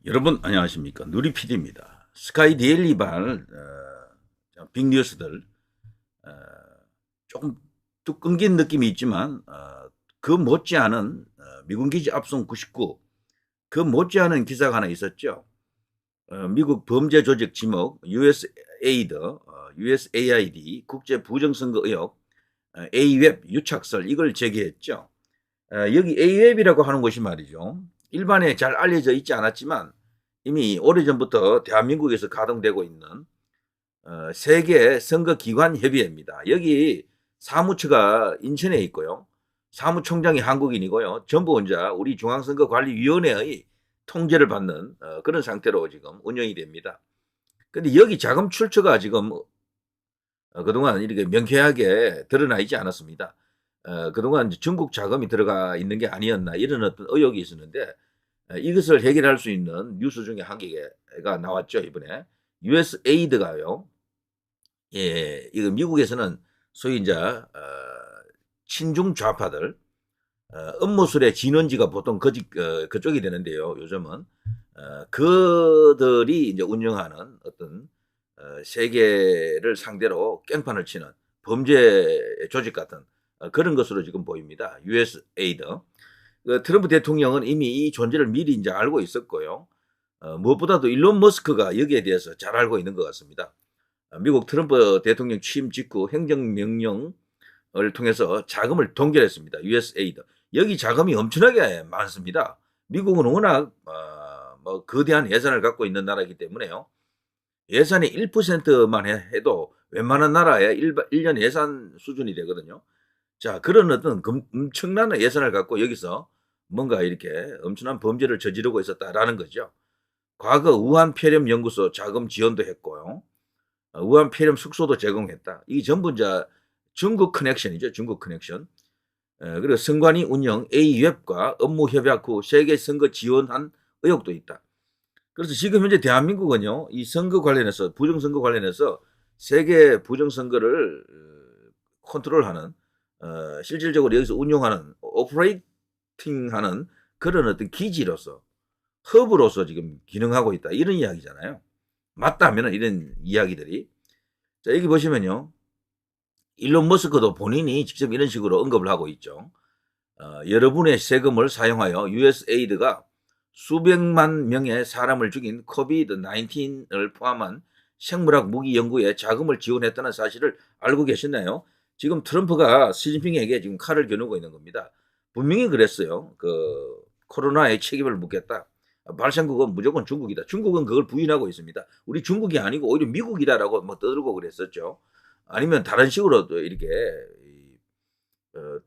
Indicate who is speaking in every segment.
Speaker 1: 여러분 안녕하십니까? 누리 PD입니다. 스카이 데일리발 빅뉴스들 어, 조금 뚝 끊긴 느낌이 있지만 그 못지않은 미군 기지 압송 99, 그 못지않은 기사가 하나 있었죠. 미국 범죄 조직 지목 USAID 국제 부정선거 의혹 A웹 유착설 이걸 제기했죠. 여기 A웹이라고 하는 곳이 말이죠. 일반에 잘 알려져 있지 않았지만 이미 오래전부터 대한민국에서 가동되고 있는 세계 선거기관협의회입니다. 여기 사무처가 인천에 있고요. 사무총장이 한국인이고요. 전부 혼자 우리 중앙선거관리위원회의 통제를 받는 그런 상태로 지금 운영이 됩니다. 근데 여기 자금 출처가 지금 그동안 이렇게 명쾌하게 드러나 있지 않았습니다. 그동안 중국 자금이 들어가 있는 게 아니었나 이런 어떤 의혹이 있었는데 이것을 해결할 수 있는 뉴스 중에 한 개가 나왔죠, 이번에. USAID가요. 예, 이거 미국에서는 소위 이제 친중 좌파들 음모술의 진원지가 보통 그쪽이 되는데요. 요즘은 그들이 이제 운영하는 어떤 세계를 상대로 깽판을 치는 범죄 조직 같은 그런 것으로 지금 보입니다. USAID. 트럼프 대통령은 이미 이 존재를 미리 이제 알고 있었고요. 무엇보다도 일론 머스크가 여기에 대해서 잘 알고 있는 것 같습니다. 미국 트럼프 대통령 취임 직후 행정명령을 통해서 자금을 동결했습니다. USAID. 여기 자금이 엄청나게 많습니다. 미국은 워낙 뭐 거대한 예산을 갖고 있는 나라이기 때문에요. 예산이 1%만 해도 웬만한 나라의 1년 예산 수준이 되거든요. 자, 그런 어떤 엄청난 예산을 갖고 여기서 뭔가 이렇게 엄청난 범죄를 저지르고 있었다라는 거죠. 과거 우한 폐렴 연구소 자금 지원도 했고요. 우한 폐렴 숙소도 제공했다. 이 전부 이제 중국 커넥션이죠. 중국 커넥션. 그리고 선관위 운영 A웹과 업무 협약 후 세계 선거 지원한 의혹도 있다. 그래서 지금 현재 대한민국은요, 이 선거 관련해서, 부정선거 관련해서 세계 부정선거를 컨트롤하는, 실질적으로 여기서 운용하는, 오퍼레이팅하는 그런 어떤 기지로서, 허브로서 지금 기능하고 있다. 이런 이야기잖아요. 맞다 하면 이런 이야기들이. 자, 여기 보시면요. 일론 머스크도 본인이 직접 이런 식으로 언급을 하고 있죠. 여러분의 세금을 사용하여 USAID가 수백만 명의 사람을 죽인 코비드 19을 포함한 생물학 무기 연구에 자금을 지원했다는 사실을 알고 계셨나요? 지금 트럼프가 시진핑에게 지금 칼을 겨누고 있는 겁니다. 분명히 그랬어요. 그 코로나의 책임을 묻겠다. 발생국은 무조건 중국이다. 중국은 그걸 부인하고 있습니다. 우리 중국이 아니고 오히려 미국이다라고 뭐 떠들고 그랬었죠. 아니면 다른 식으로 또 이렇게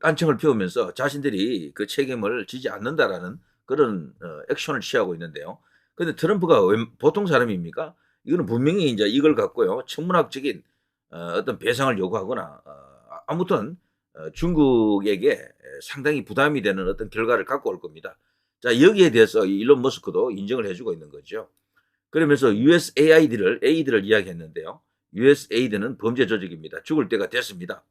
Speaker 1: 딴청을 피우면서 자신들이 그 책임을 지지 않는다라는 그런 액션을 취하고 있는데요. 근데 트럼프가 보통 사람입니까? 이거는 분명히 이제 이걸 갖고요. 천문학적인 어떤 배상을 요구하거나 아무튼 중국에게 상당히 부담이 되는 어떤 결과를 갖고 올 겁니다. 자, 여기에 대해서 일론 머스크도 인정을 해주고 있는 거죠. 그러면서 USAID를 이야기했는데요. USAID는 범죄 조직입니다. 죽을 때가 됐습니다.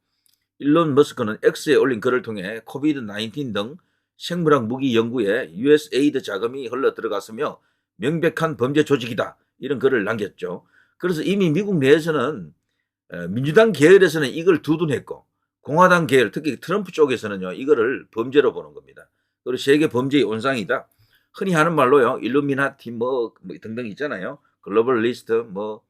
Speaker 1: 일론 머스크는 X에 올린 글을 통해 코비드 19 등 생물학 무기 연구에 USAID 자금이 흘러 들어갔으며 명백한 범죄 조직이다. 이런 글을 남겼죠. 그래서 이미 미국 내에서는 민주당 계열에서는 이걸 두둔했고 공화당 계열, 특히 트럼프 쪽에서는요, 이거를 범죄로 보는 겁니다. 그리고 세계 범죄의 온상이다. 흔히 하는 말로요, 일루미나티 뭐 등등 있잖아요. 글로벌리스트, 뭐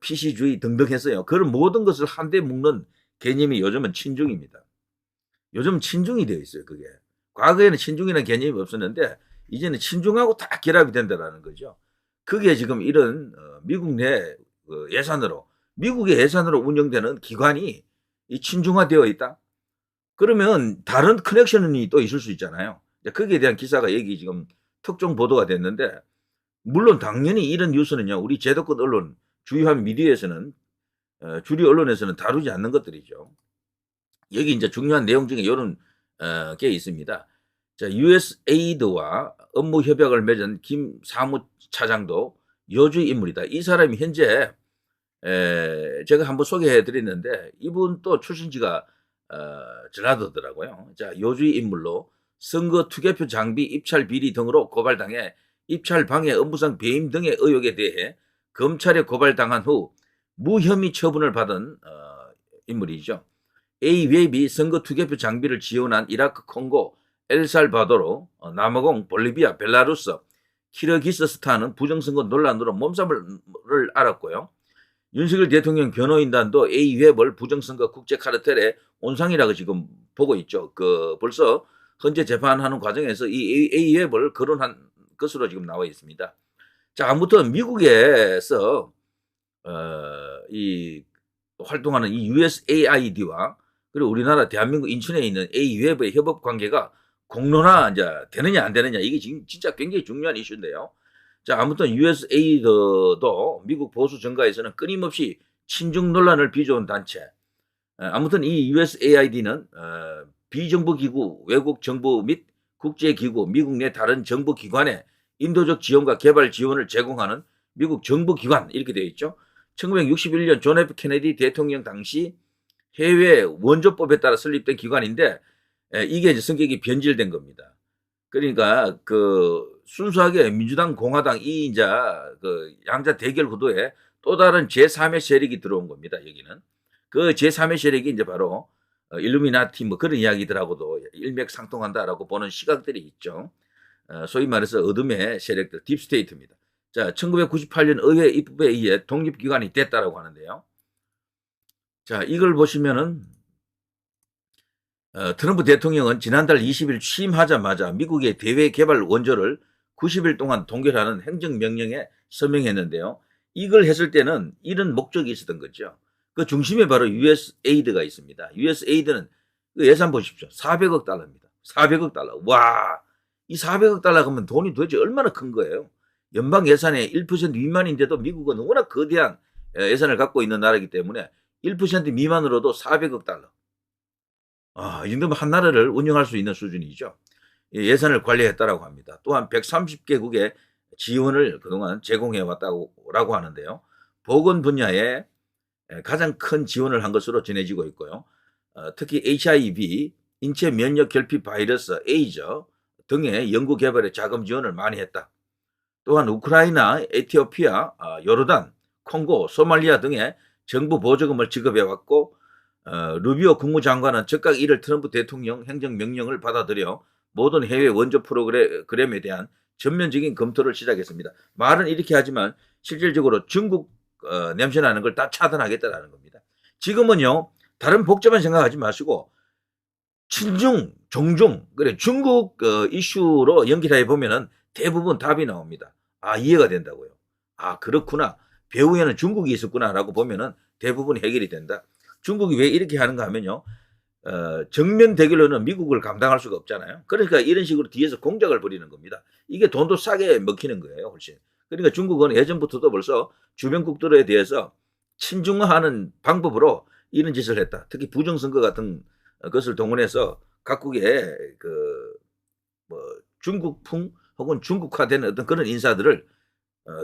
Speaker 1: PC주의 등등 했어요. 그런 모든 것을 한데 묶는 개념이 요즘은 친중입니다. 요즘 친중이 되어 있어요, 그게. 과거에는 친중이라는 개념이 없었는데 이제는 친중하고 다 결합이 된다는 거죠. 그게 지금 이런 미국 내 예산으로, 미국의 예산으로 운영되는 기관이 이 친중화되어 있다. 그러면 다른 커넥션이 또 있을 수 있잖아요. 거기에 대한 기사가 여기 지금 특종 보도가 됐는데, 물론 당연히 이런 뉴스는요, 우리 제도권 언론, 주요한 미디어에서는, 주류 언론에서는 다루지 않는 것들이죠. 여기 이제 중요한 내용 중에 이런 게 있습니다. 자, USAID와 업무 협약을 맺은 김 사무차장도 요주의 인물이다. 이 사람이 현재 제가 한번 소개해 드렸는데 이분 또 출신지가 전라도더라고요. 자, 요주의 인물로 선거 투개표 장비 입찰 비리 등으로 고발당해 입찰 방해, 업무상 배임 등의 의혹에 대해 검찰에 고발당한 후 무혐의 처분을 받은 인물이죠. A-웹이 선거 투개표 장비를 지원한 이라크, 콩고, 엘살바도르, 남아공, 볼리비아, 벨라루스, 키르기스스탄은 부정선거 논란으로 몸살을 앓았고요. 윤석열 대통령 변호인단도 A-웹을 부정선거 국제카르텔의 온상이라고 지금 보고 있죠. 벌써 현재 재판하는 과정에서 이 A-웹을 거론한 것으로 지금 나와 있습니다. 자, 아무튼 미국에서 이 활동하는 이 USAID와 그리고 우리나라 대한민국 인천에 있는 A-웹의 협업 관계가 공론화 이제 되느냐 안 되느냐 이게 지금 진짜 굉장히 중요한 이슈인데요. 자, 아무튼 USAID도 미국 보수 정가에서는 끊임없이 친중 논란을 빚어온 단체. 아무튼 이 USAID는 비정부기구, 외국 정부 및 국제기구, 미국 내 다른 정부 기관에 인도적 지원과 개발 지원을 제공하는 미국 정부기관 이렇게 되어 있죠. 1961년 존 F 케네디 대통령 당시 해외 원조법에 따라 설립된 기관인데 이게 이제 성격이 변질된 겁니다. 그러니까 순수하게 민주당, 공화당 이 이제 양자 대결 구도에 또 다른 제3의 세력이 들어온 겁니다. 여기는 그 제3의 세력이 이제 바로 일루미나티 뭐 그런 이야기들하고도 일맥상통한다라고 보는 시각들이 있죠. 소위 말해서 어둠의 세력들, 딥스테이트입니다. 자, 1998년 의회 입법에 의해 독립기관이 됐다라고 하는데요. 자, 이걸 보시면은 트럼프 대통령은 지난달 20일 취임하자마자 미국의 대외 개발 원조를 90일 동안 동결하는 행정명령에 서명했는데요. 이걸 했을 때는 이런 목적이 있었던 거죠. 그 중심에 바로 USAID가 있습니다. USAID는 그 예산 보십시오. 400억 달러입니다. 400억 달러. 와, 이 400억 달러 그러면 돈이 도대체 얼마나 큰 거예요? 연방 예산의 1% 미만인데도 미국은 워낙 거대한 예산을 갖고 있는 나라이기 때문에 1% 미만으로도 400억 달러. 이 정도면 한 나라를 운영할 수 있는 수준이죠. 예산을 관리했다라고 합니다. 또한 130개국의 지원을 그동안 제공해왔다고 하는데요. 보건 분야에 가장 큰 지원을 한 것으로 전해지고 있고요. 특히 HIV, 인체 면역 결핍 바이러스, 에이즈 등의 연구 개발에 자금 지원을 많이 했다. 또한 우크라이나, 에티오피아, 요르단, 콩고, 소말리아 등의 정부 보조금을 지급해왔고 루비오 국무장관은 즉각 이를 트럼프 대통령 행정명령을 받아들여 모든 해외 원조 프로그램에 대한 전면적인 검토를 시작했습니다. 말은 이렇게 하지만 실질적으로 중국 냄새나는 걸 다 차단하겠다는 겁니다. 지금은요, 다른 복잡한 생각하지 마시고 친중, 종중, 그래 중국 이슈로 연결해 보면은 대부분 답이 나옵니다. 이해가 된다고요. 그렇구나. 배후에는 중국이 있었구나라고 보면은 대부분 해결이 된다. 중국이 왜 이렇게 하는가 하면요. 정면 대결로는 미국을 감당할 수가 없잖아요. 그러니까 이런 식으로 뒤에서 공작을 벌이는 겁니다. 이게 돈도 싸게 먹히는 거예요, 훨씬. 그러니까 중국은 예전부터도 벌써 주변국들에 대해서 친중화하는 방법으로 이런 짓을 했다. 특히 부정선거 같은 것을 동원해서 각국의 중국풍 혹은 중국화된 어떤 그런 인사들을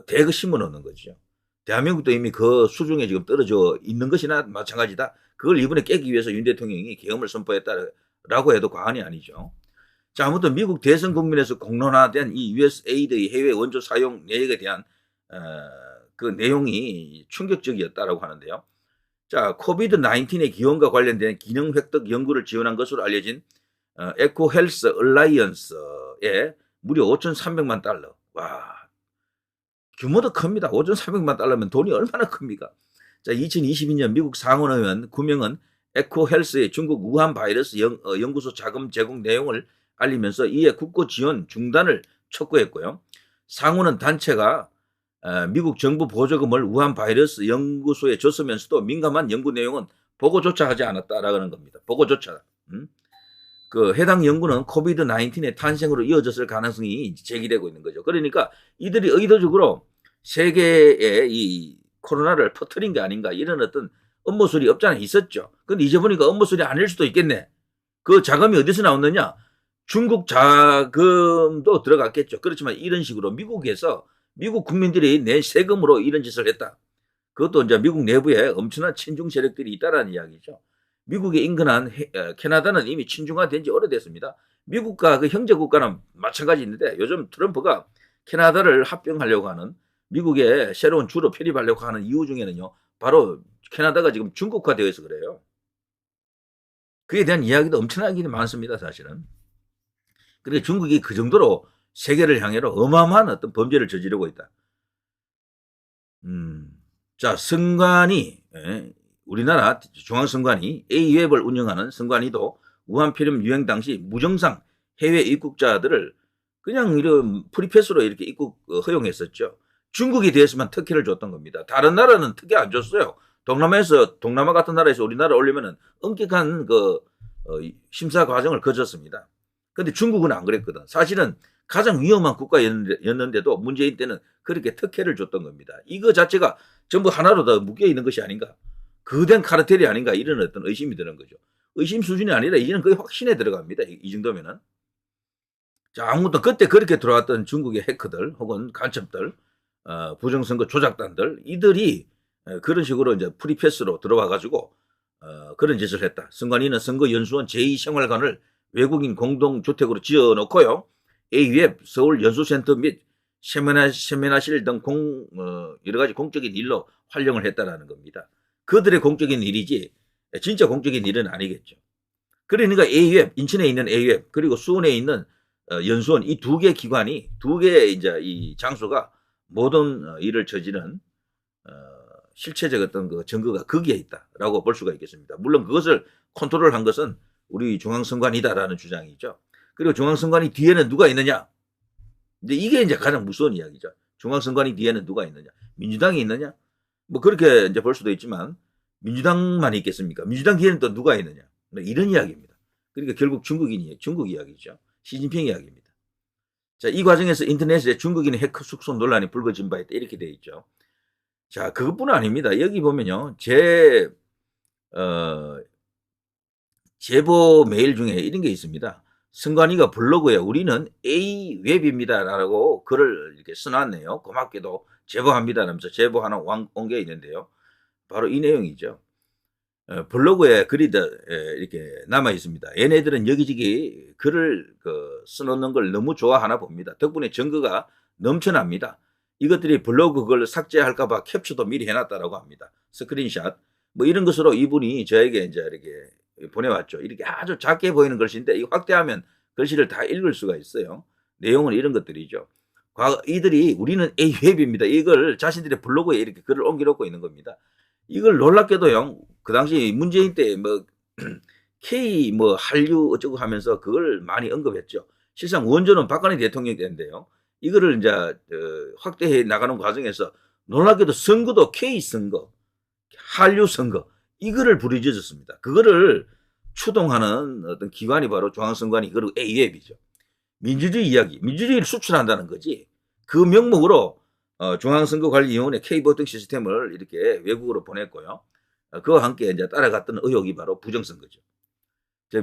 Speaker 1: 대거 심어 놓는 거죠. 대한민국도 이미 그 수중에 지금 떨어져 있는 것이나 마찬가지다. 그걸 이번에 깨기 위해서 윤 대통령이 계엄을 선포했다라고 해도 과언이 아니죠. 자, 아무튼 미국 대선 국민에서 공론화된 이 USAID의 해외 원조 사용 내역에 대한 그 내용이 충격적이었다라고 하는데요. 자, 코비드-19의 기원과 관련된 기능 획득 연구를 지원한 것으로 알려진 에코 헬스 얼라이언스에 무려 5,300만 달러. 와, 규모도 큽니다. 5,300만 달러면 돈이 얼마나 큽니까? 자, 2022년 미국 상원의원 9명은 에코 헬스의 중국 우한 바이러스 연구소 자금 제공 내용을 알리면서 이에 국고 지원 중단을 촉구했고요. 상원은 단체가 미국 정부 보조금을 우한 바이러스 연구소에 줬으면서도 민감한 연구 내용은 보고조차 하지 않았다라는 겁니다. 보고조차. 그 해당 연구는 코비드-19의 탄생으로 이어졌을 가능성이 제기되고 있는 거죠. 그러니까 이들이 의도적으로 세계에 이 코로나를 퍼뜨린 게 아닌가 이런 어떤 업무술이 없잖아요. 있었죠. 근데 이제 보니까 업무술이 아닐 수도 있겠네. 그 자금이 어디서 나왔느냐? 중국 자금도 들어갔겠죠. 그렇지만 이런 식으로 미국에서 미국 국민들이 낸 세금으로 이런 짓을 했다. 그것도 이제 미국 내부에 엄청난 친중 세력들이 있다라는 이야기죠. 미국에 인근한 캐나다는 이미 친중화된 지 오래됐습니다. 미국과 그 형제 국가는 마찬가지인데 요즘 트럼프가 캐나다를 합병하려고 하는 미국의 새로운 주로 편입하려고 하는 이유 중에는요. 바로 캐나다가 지금 중국화되어 있어 그래요. 그에 대한 이야기도 엄청나게 많습니다. 사실은. 그러니까 중국이 그 정도로 세계를 향해로 어마어마한 어떤 범죄를 저지르고 있다. 자, 선관위, 우리나라 중앙선관위 A웹을 운영하는 선관위도 우한 필름 유행 당시 무정상 해외 입국자들을 그냥 이런 프리패스로 이렇게 입국 허용했었죠. 중국에 대해서만 특혜를 줬던 겁니다. 다른 나라는 특혜 안 줬어요. 동남아 같은 나라에서 우리나라 올리면은 엄격한 심사 과정을 거쳤습니다. 근데 중국은 안 그랬거든. 사실은 가장 위험한 국가였는데도 문재인 때는 그렇게 특혜를 줬던 겁니다. 이거 자체가 전부 하나로 다 묶여 있는 것이 아닌가. 거대한 카르텔이 아닌가 이런 어떤 의심이 드는 거죠. 의심 수준이 아니라 이제는 거의 확신에 들어갑니다. 이 정도면은. 자, 아무튼 그때 그렇게 들어왔던 중국의 해커들 혹은 간첩들, 부정선거 조작단들 이들이 그런 식으로 이제 프리패스로 들어와 가지고 그런 짓을 했다. 선관위는 선거연수원 제2생활관을 외국인 공동주택으로 지어놓고요. A웹 서울 연수센터 및 세미나실 등 여러 가지 공적인 일로 활용을 했다라는 겁니다. 그들의 공적인 일이지 진짜 공적인 일은 아니겠죠. 그러니까 A웹, 인천에 있는 A웹 그리고 수원에 있는 연수원 이 두 개 기관이 두 개의 이제 이 장소가 모든 일을 저지른 실체적 어떤 그 증거가 거기에 있다라고 볼 수가 있겠습니다. 물론 그것을 컨트롤한 것은 우리 중앙선관위다라는 주장이죠. 그리고 중앙선관위 뒤에는 누가 있느냐? 이제 이게 이제 가장 무서운 이야기죠. 중앙선관위 뒤에는 누가 있느냐? 민주당이 있느냐? 뭐 그렇게 이제 볼 수도 있지만 민주당만 있겠습니까? 민주당 뒤에는 또 누가 있느냐? 이런 이야기입니다. 그러니까 결국 중국 이야기죠. 시진핑 이야기입니다. 자, 이 과정에서 인터넷에 중국인 해커 숙소 논란이 불거진 바 있다 이렇게 돼 있죠. 자, 그것뿐 아닙니다. 여기 보면요, 제보 메일 중에 이런 게 있습니다. 선관위가 블로그에 우리는 A웹입니다라고 글을 이렇게 써놨네요. 고맙게도 제보합니다 라면서 제보하는 온 게 있는데요. 바로 이 내용이죠. 블로그에 글이 이렇게 남아 있습니다. 얘네들은 여기저기 글을 써놓는 걸 너무 좋아하나 봅니다. 덕분에 증거가 넘쳐납니다. 이것들이 블로그 그걸 삭제할까봐 캡처도 미리 해놨다라고 합니다. 스크린샷. 뭐 이런 것으로 이분이 저에게 이제 이렇게 보내왔죠. 이렇게 아주 작게 보이는 글씨인데 이거 확대하면 글씨를 다 읽을 수가 있어요. 내용은 이런 것들이죠. 이들이 우리는 A웹입니다. 이걸 자신들의 블로그에 이렇게 글을 옮겨놓고 있는 겁니다. 이걸 놀랍게도요. 그 당시 문재인 때 뭐 K 뭐 한류 어쩌고 하면서 그걸 많이 언급했죠. 실상 원조는 박근혜 대통령 때인데요. 이거를 이제 확대해 나가는 과정에서 놀랍게도 선거도 K 선거, 한류 선거 이거를 부르짖었습니다. 그거를 추동하는 어떤 기관이 바로 중앙선관위 그리고 A웹이죠. 민주주의 이야기, 민주주의를 수출한다는 거지. 그 명목으로 중앙선거관리위원회 K보팅 시스템을 이렇게 외국으로 보냈고요. 그와 함께 이제 따라갔던 의혹이 바로 부정선거죠.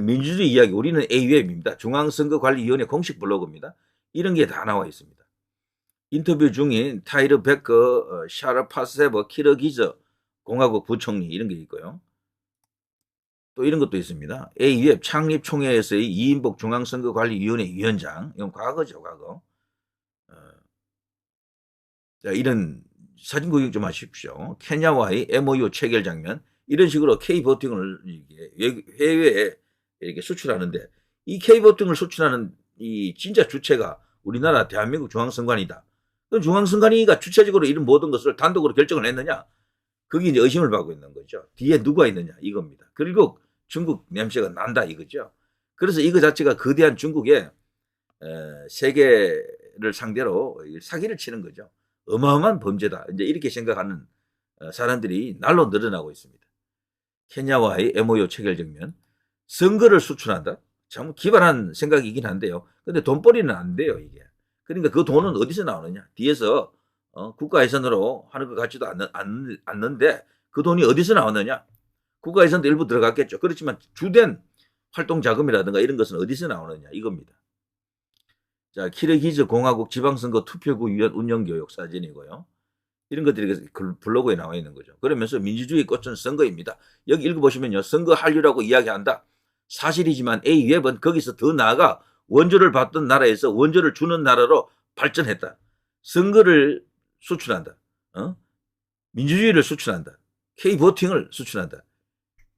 Speaker 1: 민주주의 이야기, 우리는 A웹입니다. 중앙선거관리위원회 공식 블로그입니다. 이런 게 다 나와 있습니다. 인터뷰 중인 타이르 베커, 샤르파세버, 키르기즈 공화국 부총리 이런 게 있고요. 또 이런 것도 있습니다. A웹 창립총회에서의 이인복 중앙선거관리위원회 위원장, 이건 과거죠, 과거. 자, 이런 사진 구경 좀 하십시오. 케냐와의 MOU 체결 장면, 이런 식으로 K보팅을 해외에 이렇게 수출하는데, 이 K보팅을 수출하는 이 진짜 주체가 우리나라 대한민국 중앙선관위다. 그럼 중앙선관위가 주체적으로 이런 모든 것을 단독으로 결정을 했느냐? 거기 이제 의심을 받고 있는 거죠. 뒤에 누가 있느냐? 이겁니다. 그리고 중국 냄새가 난다 이거죠. 그래서 이거 자체가 거대한 중국의 세계를 상대로 사기를 치는 거죠. 어마어마한 범죄다. 이제 이렇게 생각하는 사람들이 날로 늘어나고 있습니다. 케냐와의 MOU 체결 장면, 선거를 수출한다? 참 기발한 생각이긴 한데요. 근데 돈벌이는 안 돼요, 이게. 그러니까 그 돈은 어디서 나오느냐? 뒤에서 국가 예산으로 하는 것 같지도 않는데 그 돈이 어디서 나오느냐? 국가 예산도 일부 들어갔겠죠. 그렇지만 주된 활동 자금이라든가 이런 것은 어디서 나오느냐? 이겁니다. 자, 키르기즈 공화국 지방선거 투표구 위원 운영교육 사진이고요. 이런 것들이 블로그에 나와 있는 거죠. 그러면서 민주주의 꽃은 선거입니다. 여기 읽어보시면요. 선거 한류라고 이야기한다. 사실이지만 A웹은 거기서 더 나아가 원조를 받던 나라에서 원조를 주는 나라로 발전했다. 선거를 수출한다. 민주주의를 수출한다. K보팅을 수출한다.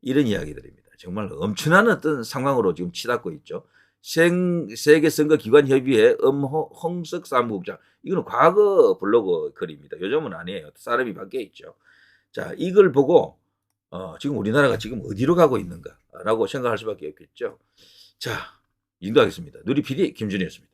Speaker 1: 이런 이야기들입니다. 정말 엄청난 어떤 상황으로 지금 치닫고 있죠. 세계 선거 기관 협의회 엄홍석 사무국장. 이거는 과거 블로그 글입니다. 요즘은 아니에요. 사람이 바뀌어 있죠. 자, 이걸 보고 지금 우리나라가 지금 어디로 가고 있는가라고 생각할 수밖에 없겠죠. 자, 인도하겠습니다. 누리 PD 김준이었습니다.